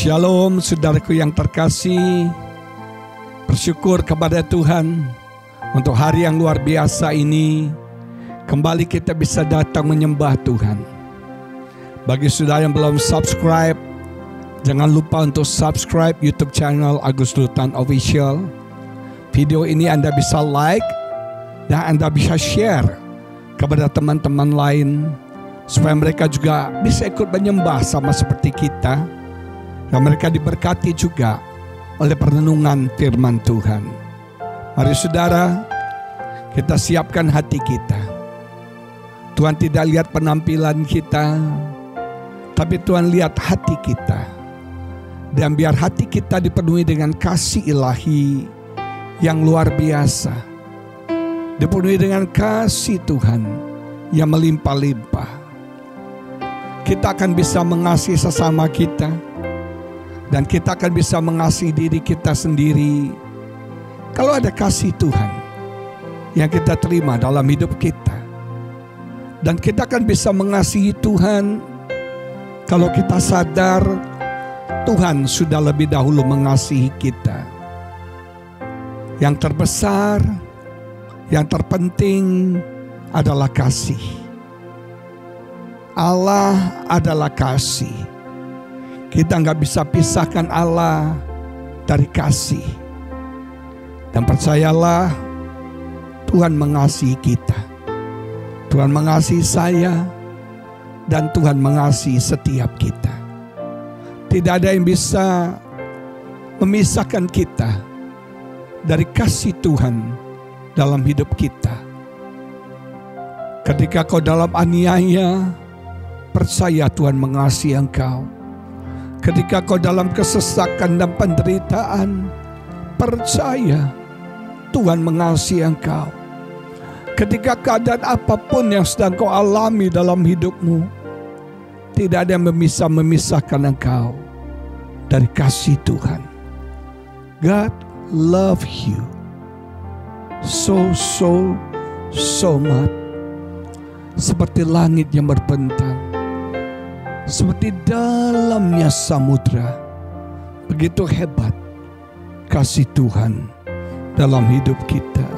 Shalom saudaraku yang terkasih. Bersyukur kepada Tuhan untuk hari yang luar biasa ini. Kembali kita bisa datang menyembah Tuhan. Bagi saudara yang belum subscribe, jangan lupa untuk subscribe YouTube channel Agus Lutan Official. Video ini Anda bisa like dan Anda bisa share kepada teman-teman lain, supaya mereka juga bisa ikut menyembah sama seperti kita. Dan mereka diberkati juga oleh perenungan firman Tuhan. Mari saudara, kita siapkan hati kita. Tuhan tidak lihat penampilan kita, tapi Tuhan lihat hati kita. Dan biar hati kita dipenuhi dengan kasih ilahi yang luar biasa. Dipenuhi dengan kasih Tuhan yang melimpah-limpah. Kita akan bisa mengasihi sesama kita. Dan kita akan bisa mengasihi diri kita sendiri kalau ada kasih Tuhan yang kita terima dalam hidup kita. Dan kita akan bisa mengasihi Tuhan kalau kita sadar Tuhan sudah lebih dahulu mengasihi kita. Yang terbesar, yang terpenting adalah kasih. Allah adalah kasih. Kita nggak bisa pisahkan Allah dari kasih. Dan percayalah, Tuhan mengasihi kita. Tuhan mengasihi saya, dan Tuhan mengasihi setiap kita. Tidak ada yang bisa memisahkan kita dari kasih Tuhan dalam hidup kita. Ketika kau dalam aniaya, percaya Tuhan mengasihi engkau. Ketika kau dalam kesesakan dan penderitaan, percaya Tuhan mengasihi engkau. Ketika keadaan apapun yang sedang kau alami dalam hidupmu, tidak ada yang bisa memisahkan engkau dari kasih Tuhan. God love you so much. Seperti langit yang berbentang, seperti dalamnya samudra. Begitu hebat kasih Tuhan dalam hidup kita.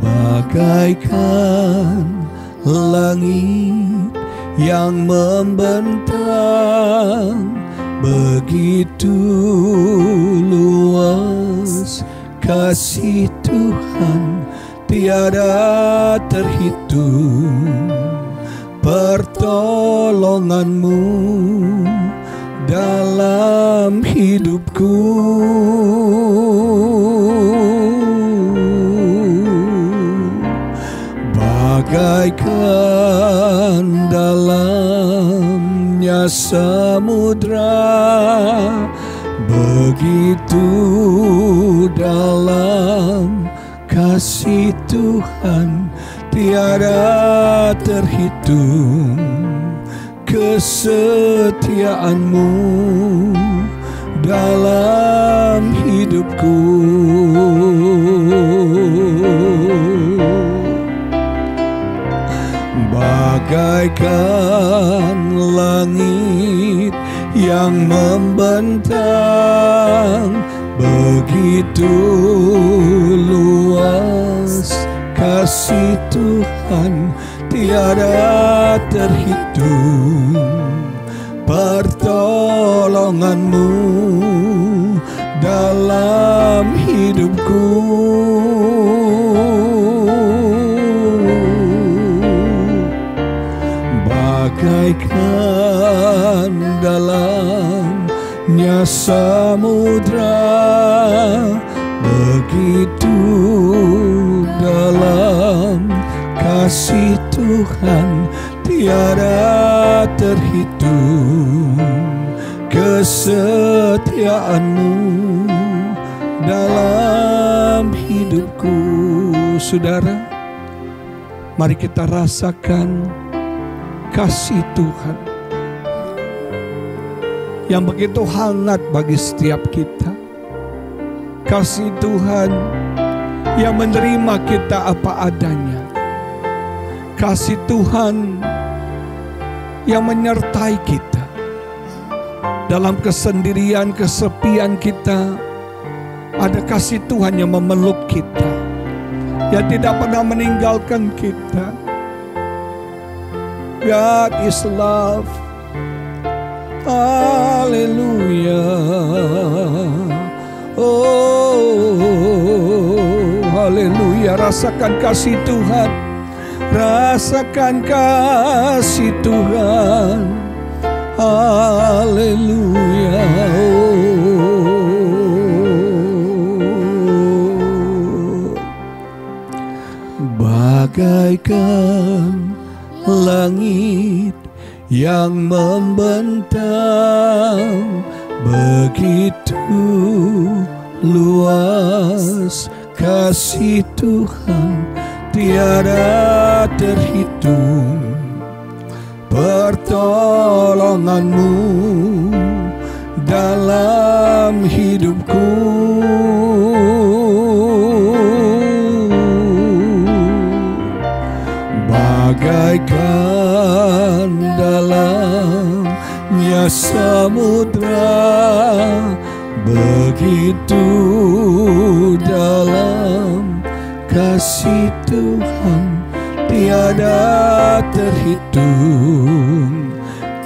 Bagaikan langit yang membentang, begitu luas kasih Tuhan, tiada terhitung. Pertolonganmu dalam hidupku, bagaikan dalamnya samudra, begitu dalam kasih Tuhan, tiada terhitung. Kesetiaanmu dalam hidupku, bagaikan langit yang membentang, begitu luas kasih Tuhan, tiada terhitung. Pertolonganmu dalam hidupku, bagaikan dalamnya samudra, begitu dalam kasih Tuhan, tiada terhitung. Kesetiaanmu dalam hidupku. Saudara, mari kita rasakan kasih Tuhan yang begitu hangat bagi setiap kita. Kasih Tuhan yang menerima kita apa adanya. Kasih Tuhan yang menyertai kita. Dalam kesendirian, kesepian kita, ada kasih Tuhan yang memeluk kita, yang tidak pernah meninggalkan kita. God is love. Haleluya. Oh, haleluya. Rasakan kasih Tuhan. Rasakan kasih Tuhan. Haleluya. Bagaikan langit yang membentang, begitu luas kasih Tuhan, tiada terhitung. Pertolonganmu dalam hidupku, bagaikan dalamnya samudra, begitu dalam kasih Tuhan, tiada terhitung.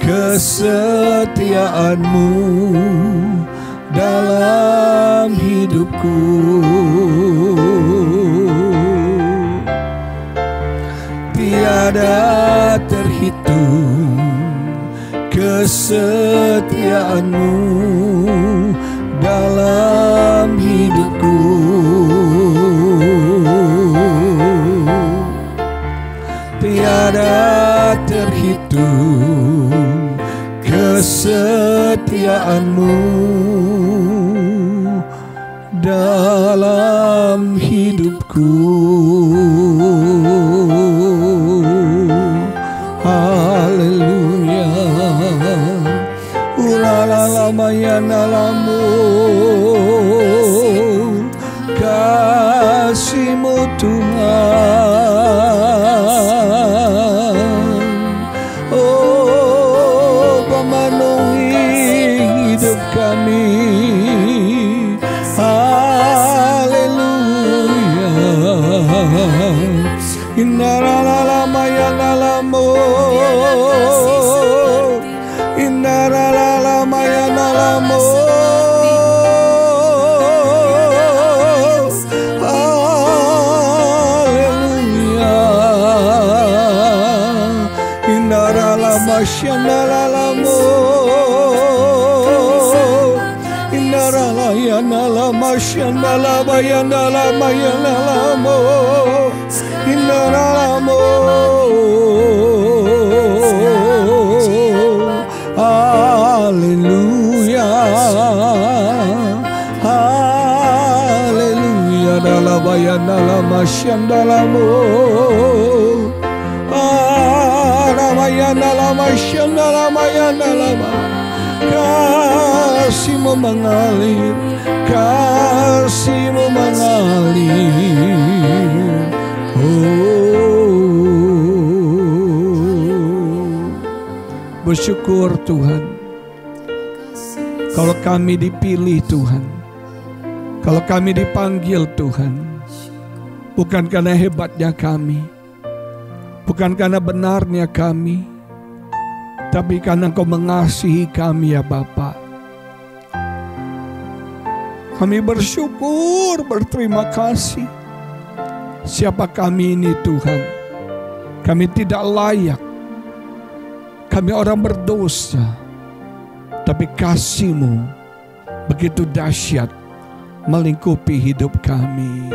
Kesetiaanmu dalam hidupku, tiada terhitung. Kesetiaanmu dalam hidupku, tiada terhitung. Kesetiaanmu dalam hidupku. Haleluya. Ulala mayanalamu, kasih-Mu Tuhan, oh memenuhi hidup kami. Haleluya. Innalala mayanalamu, innalala mayanalamu. Masyanalalamu, inarala yanala masyanala bayanala mayanalamu, inaralamu. Haleluya, haleluya. Dala bayanala masyanalamu, kasih-Mu mengalir, kasih-Mu mengalir. Oh, bersyukur Tuhan, kalau kami dipilih Tuhan, kalau kami dipanggil Tuhan, bukan karena hebatnya kami, bukan karena benarnya kami, tapi karena Engkau mengasihi kami ya Bapa. Kami bersyukur, berterima kasih. Siapa kami ini Tuhan? Kami tidak layak. Kami orang berdosa. Tapi kasih-Mu begitu dahsyat melingkupi hidup kami.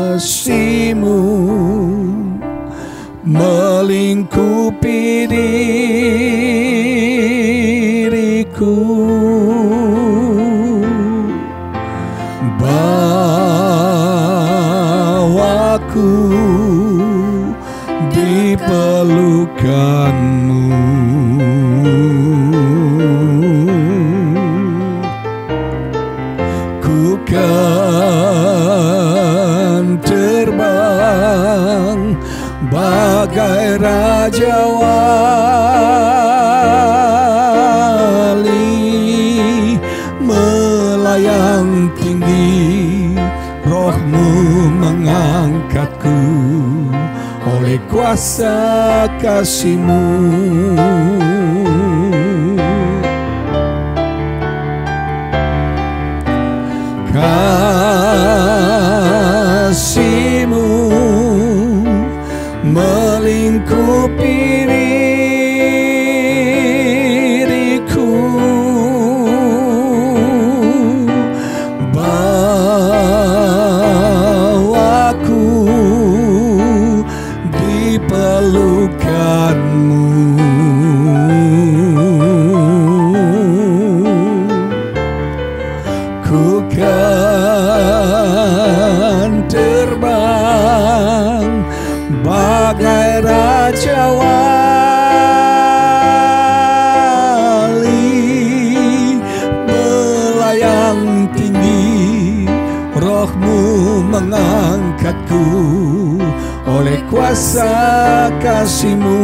Kasih-Mu melingkupi diriku, bawaku di pelukan-Mu. Ku kan terbang kuasa kasih-Mu. Kasih-Mu melingkupi diriku, bawaku di pelukan-Mu. Ku kan terbang bagai raja wali, melayang tinggi, Roh-Mu mengangkatku oleh kuasa kasih-Mu.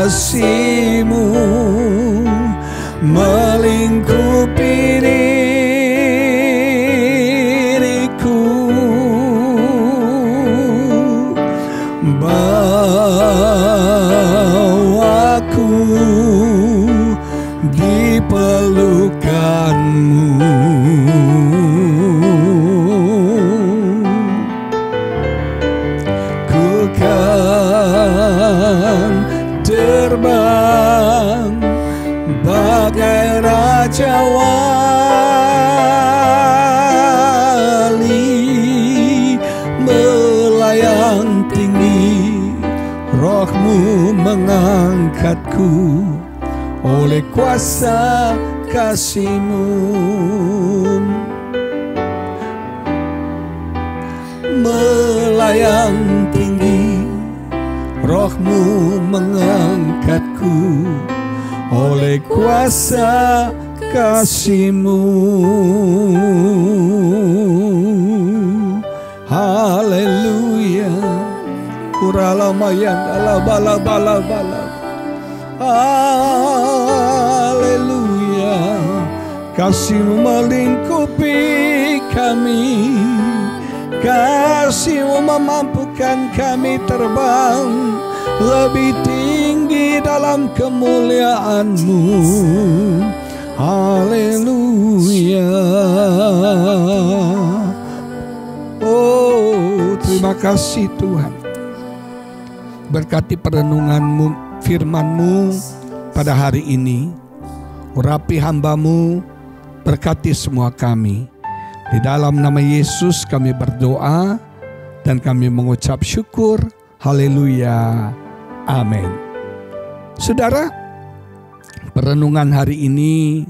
Kasih-Mu melingkupi diriku, bawaku di pelukan-Mu. Ku kan terbang bagai raja wali, melayang tinggi, Roh-Mu mengangkatku oleh kuasa kasih-Mu. Melayang tinggi, Roh-Mu mengangkatku oleh kuasa kasih-Mu. Haleluya. Kuralamayan alabala-bala-bala. Haleluya. Kasih-Mu melingkupi kami, kasih-Mu memampukan kami terbang lebih tinggi dalam kemuliaan-Mu. Haleluya. Oh, terima kasih Tuhan. Berkati perenungan-Mu, firman-Mu pada hari ini. Urapi hamba-Mu, berkati semua kami. Di dalam nama Yesus kami berdoa dan kami mengucap syukur. Haleluya. Amin. Saudara, perenungan hari ini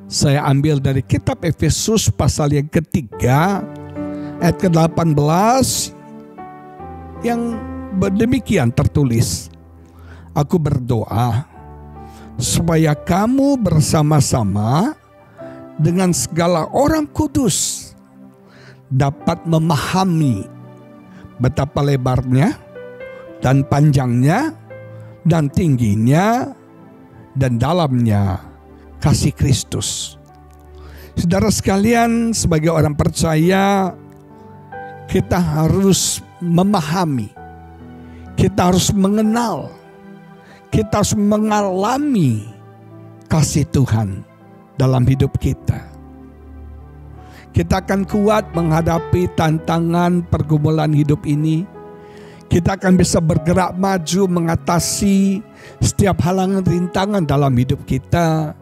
saya ambil dari kitab Efesus pasal yang ketiga ayat ke-18 yang demikian tertulis. Aku berdoa supaya kamu bersama-sama dengan segala orang kudus dapat memahami betapa lebarnya dan panjangnya dan tingginya dan dalamnya kasih Kristus. Saudara sekalian, sebagai orang percaya kita harus memahami, kita harus mengenal, kita harus mengalami kasih Tuhan dalam hidup kita. Kita akan kuat menghadapi tantangan pergumulan hidup ini. Kita akan bisa bergerak maju mengatasi setiap halangan rintangan dalam hidup kita.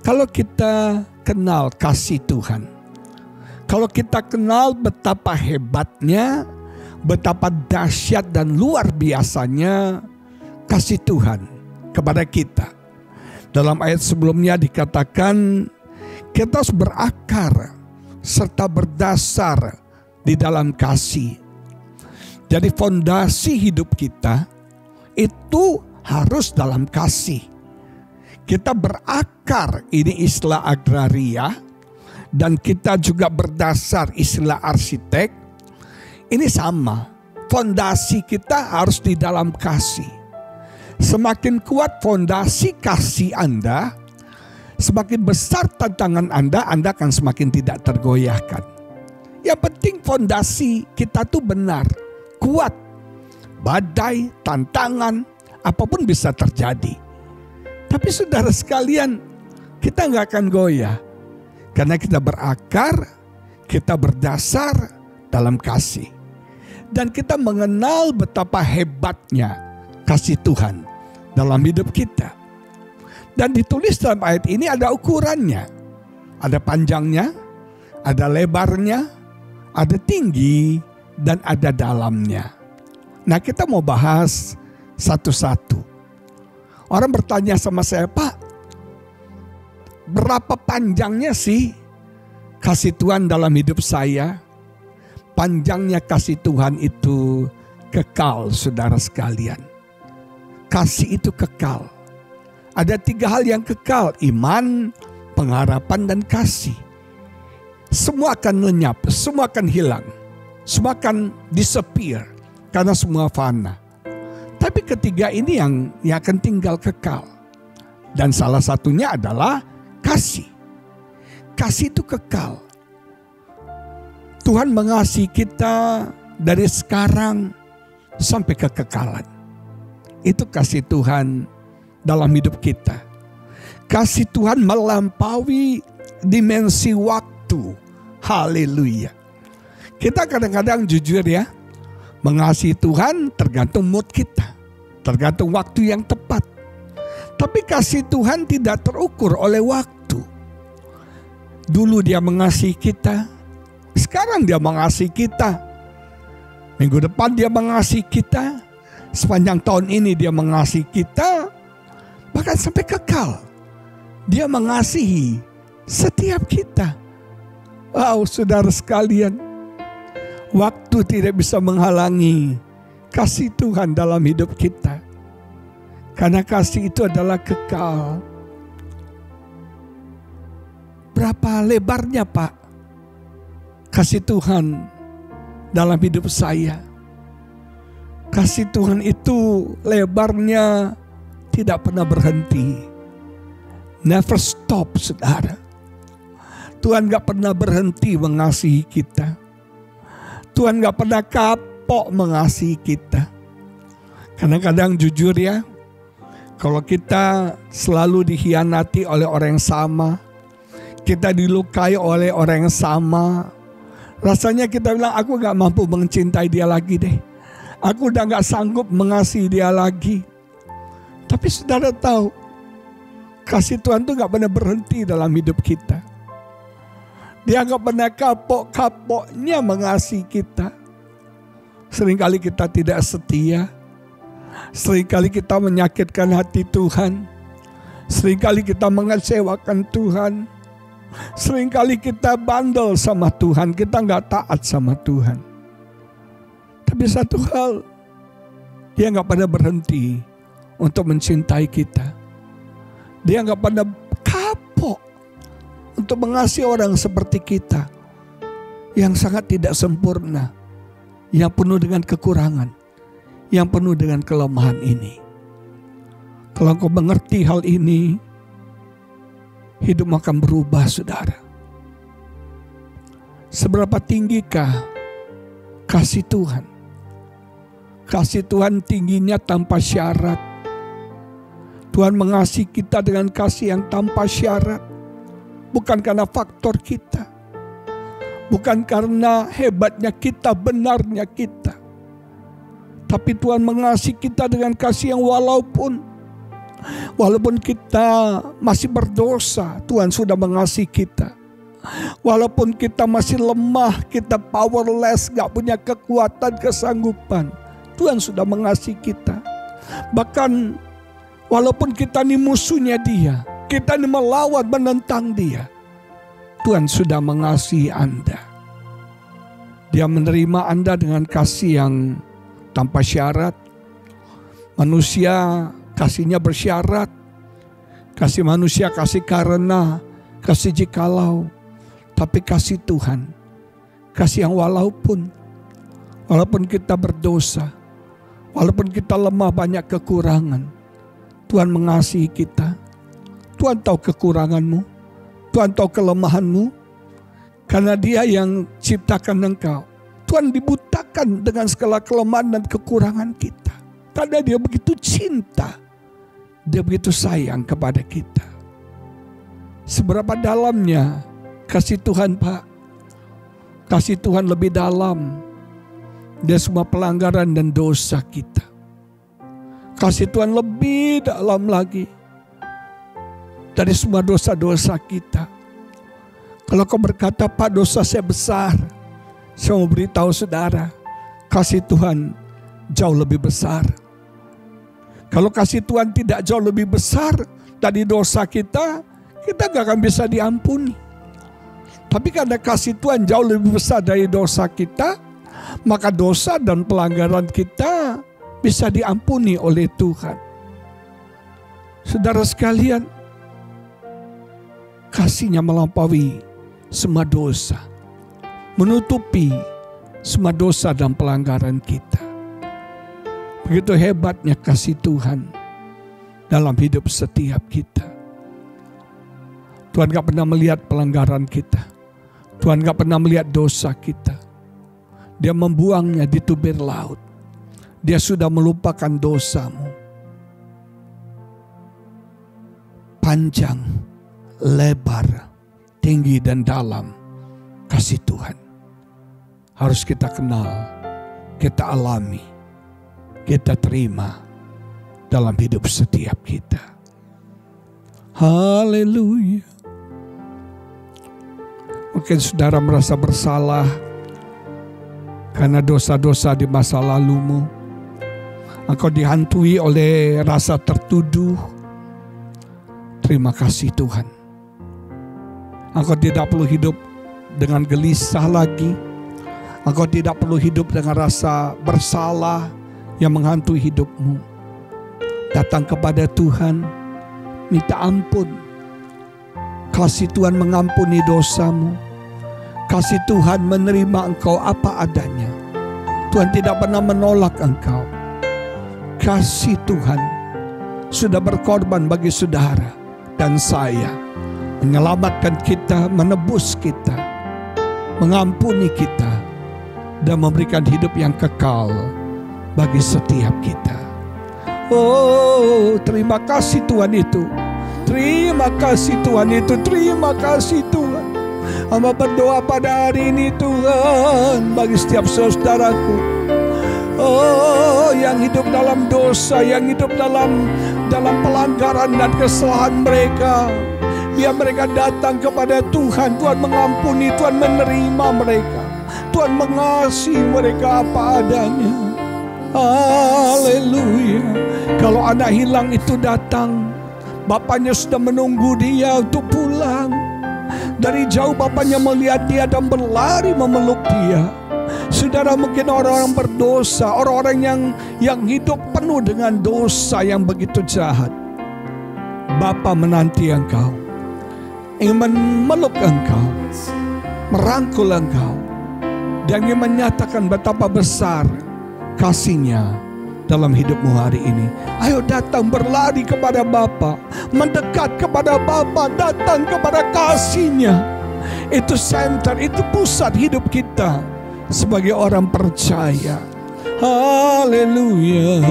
Kalau kita kenal kasih Tuhan, kalau kita kenal betapa hebatnya, betapa dahsyat dan luar biasanya kasih Tuhan kepada kita. Dalam ayat sebelumnya dikatakan kita harus berakar serta berdasar di dalam kasih. Jadi fondasi hidup kita itu harus dalam kasih. Kita berakar, ini istilah agraria, dan kita juga berdasar, istilah arsitek. Ini sama, fondasi kita harus di dalam kasih. Semakin kuat fondasi kasih Anda, Semakin besar tantangan Anda akan semakin tidak tergoyahkan. Yang penting fondasi kita tuh benar, kuat. Badai, tantangan, apapun bisa terjadi. Tapi saudara sekalian, kita nggak akan goyah. Karena kita berakar, kita berdasar dalam kasih. Dan kita mengenal betapa hebatnya kasih Tuhan dalam hidup kita. Dan ditulis dalam ayat ini ada ukurannya. Ada panjangnya, ada lebarnya, ada tinggi, dan ada dalamnya. Nah, kita mau bahas satu-satu. Orang bertanya sama saya, Pak, berapa panjangnya sih kasih Tuhan dalam hidup saya? Panjangnya kasih Tuhan itu kekal, saudara sekalian. Kasih itu kekal. Ada 3 hal yang kekal, iman, pengharapan, dan kasih. Semua akan lenyap, semua akan hilang, semua akan disappear, karena semua fana. Tapi ketiga ini yang akan tinggal kekal. Dan salah satunya adalah kasih. Kasih itu kekal. Tuhan mengasihi kita dari sekarang sampai kekekalan. Itu kasih Tuhan dalam hidup kita. Kasih Tuhan melampaui dimensi waktu. Haleluya. Kita kadang-kadang jujur ya, mengasihi Tuhan tergantung mood kita, tergantung waktu yang tepat. Tapi kasih Tuhan tidak terukur oleh waktu. Dulu dia mengasihi kita, sekarang dia mengasihi kita. Minggu depan dia mengasihi kita, sepanjang tahun ini dia mengasihi kita, bahkan sampai kekal. Dia mengasihi setiap kita. Wow, saudara sekalian, waktu tidak bisa menghalangi kasih Tuhan dalam hidup kita. Karena kasih itu adalah kekal. Berapa lebarnya, Pak, kasih Tuhan dalam hidup saya? Kasih Tuhan itu lebarnya tidak pernah berhenti. Never stop, saudara. Tuhan gak pernah berhenti mengasihi kita. Tuhan gak pernah kapok mengasihi kita. Kadang-kadang jujur ya, kalau kita selalu dikhianati oleh orang yang sama, kita dilukai oleh orang yang sama, rasanya kita bilang, aku gak mampu mencintai dia lagi deh. Aku udah gak sanggup mengasihi dia lagi. Tapi saudara tahu, kasih Tuhan itu gak pernah berhenti dalam hidup kita. Dia gak pernah kapok-kapoknya mengasihi kita. Seringkali kita tidak setia. Seringkali kita menyakitkan hati Tuhan. Seringkali kita mengecewakan Tuhan. Seringkali kita bandel sama Tuhan. Kita gak taat sama Tuhan. Tapi satu hal, dia gak pernah berhenti untuk mencintai kita. Dia gak pernah kapok untuk mengasihi orang seperti kita, yang sangat tidak sempurna, yang penuh dengan kekurangan, yang penuh dengan kelemahan ini. Kalau kau mengerti hal ini, hidup akan berubah, saudara. Seberapa tinggikah kasih Tuhan? Kasih Tuhan tingginya tanpa syarat. Tuhan mengasihi kita dengan kasih yang tanpa syarat. Bukan karena faktor kita. Bukan karena hebatnya kita, benarnya kita. Tapi Tuhan mengasihi kita dengan kasih yang walaupun kita masih berdosa, Tuhan sudah mengasihi kita. Walaupun kita masih lemah, kita powerless, gak punya kekuatan, kesanggupan, Tuhan sudah mengasihi kita. Bahkan walaupun kita ini musuhnya dia, kita ini melawan, menentang dia, Tuhan sudah mengasihi Anda. Dia menerima Anda dengan kasih yang tanpa syarat. Manusia kasihnya bersyarat. Kasih manusia kasih karena, kasih jikalau. Tapi kasih Tuhan, kasih yang walaupun kita berdosa, walaupun kita lemah banyak kekurangan, Tuhan mengasihi kita. Tuhan tahu kekuranganmu, Tuhan tahu kelemahanmu, karena Dia yang ciptakan engkau. Tuhan dibutakan dengan segala kelemahan dan kekurangan kita, karena Dia begitu cinta, Dia begitu sayang kepada kita. Seberapa dalamnya kasih Tuhan, Pak? Kasih Tuhan lebih dalam dari semua pelanggaran dan dosa kita. Kasih Tuhan lebih dalam lagi dari semua dosa-dosa kita. Kalau kau berkata, Pak, dosa saya besar, saya mau beritahu saudara, kasih Tuhan jauh lebih besar. Kalau kasih Tuhan tidak jauh lebih besar dari dosa kita, kita gak akan bisa diampuni. Tapi karena kasih Tuhan jauh lebih besar dari dosa kita, maka dosa dan pelanggaran kita bisa diampuni oleh Tuhan. Saudara sekalian, kasih-Nya melampaui semua dosa, menutupi semua dosa dan pelanggaran kita. Begitu hebatnya kasih Tuhan dalam hidup setiap kita. Tuhan gak pernah melihat pelanggaran kita. Tuhan gak pernah melihat dosa kita. Dia membuangnya di tubir laut. Dia sudah melupakan dosamu. Panjang, lebar, tinggi dan dalam kasih Tuhan harus kita kenal, kita alami, kita terima dalam hidup setiap kita. Haleluya. Mungkin saudara merasa bersalah karena dosa-dosa di masa lalumu. Engkau dihantui oleh rasa tertuduh. Terima kasih Tuhan. Engkau tidak perlu hidup dengan gelisah lagi. Engkau tidak perlu hidup dengan rasa bersalah yang menghantui hidupmu. Datang kepada Tuhan, minta ampun. Kasih Tuhan mengampuni dosamu. Kasih Tuhan menerima engkau apa adanya. Tuhan tidak pernah menolak engkau. Kasih Tuhan sudah berkorban bagi saudara dan saya, menyelamatkan kita, menebus kita, mengampuni kita, dan memberikan hidup yang kekal bagi setiap kita. Oh, terima kasih Tuhan itu. Terima kasih Tuhan itu. Terima kasih Tuhan. Hamba berdoa pada hari ini Tuhan, bagi setiap saudaraku, oh, yang hidup dalam dosa, yang hidup dalam pelanggaran dan kesalahan mereka. Biar mereka datang kepada Tuhan. Tuhan mengampuni, Tuhan menerima mereka, Tuhan mengasihi mereka apa adanya. Haleluya. Kalau anak hilang itu datang, bapaknya sudah menunggu dia untuk pulang. Dari jauh bapaknya melihat dia dan berlari memeluk dia. Saudara, mungkin orang-orang berdosa, orang-orang yang hidup penuh dengan dosa yang begitu jahat. Bapa menanti engkau, ingin memeluk engkau, merangkul engkau, dan ingin menyatakan betapa besar kasih-Nya dalam hidupmu hari ini. Ayo datang, berlari kepada Bapa, mendekat kepada Bapa, datang kepada kasih-Nya. Itu center, itu pusat hidup kita sebagai orang percaya. Haleluya.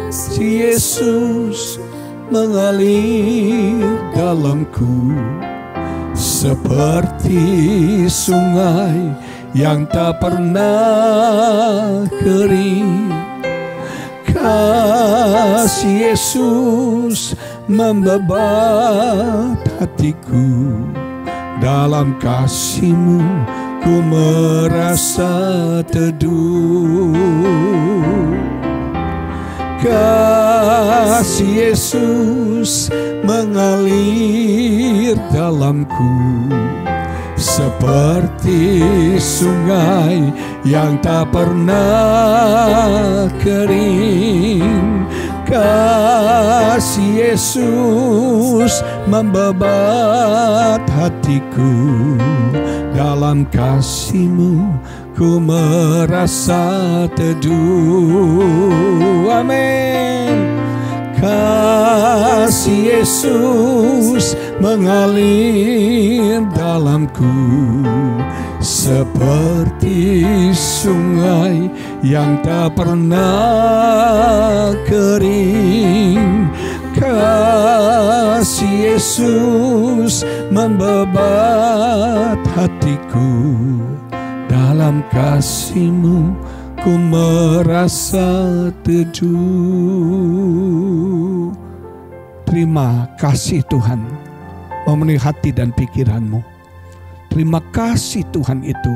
Kasih Yesus mengalir dalamku seperti sungai yang tak pernah kering. Kasih Yesus membebat hatiku. Dalam kasih-Mu ku merasa teduh. Kasih Yesus mengalir dalamku seperti sungai yang tak pernah kering. Kasih Yesus membebat hatiku. Dalam kasih-Mu ku merasa teduh. Amin. Kasih Yesus mengalir dalamku seperti sungai yang tak pernah kering. Kasih Yesus membebat hatiku, dalam kasih-Mu ku merasa teduh. Terima kasih Tuhan memenuhi hati dan pikiranmu. Terima kasih Tuhan itu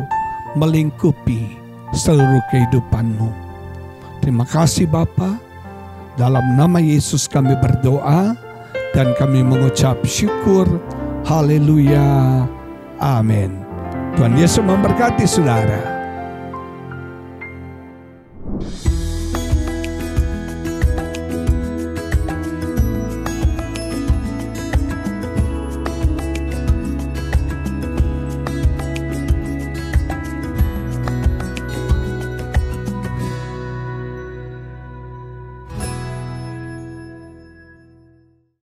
melingkupi seluruh kehidupanmu. Terima kasih Bapa. Dalam nama Yesus kami berdoa dan kami mengucap syukur. Haleluya. Amin. Tuhan Yesus memberkati saudara.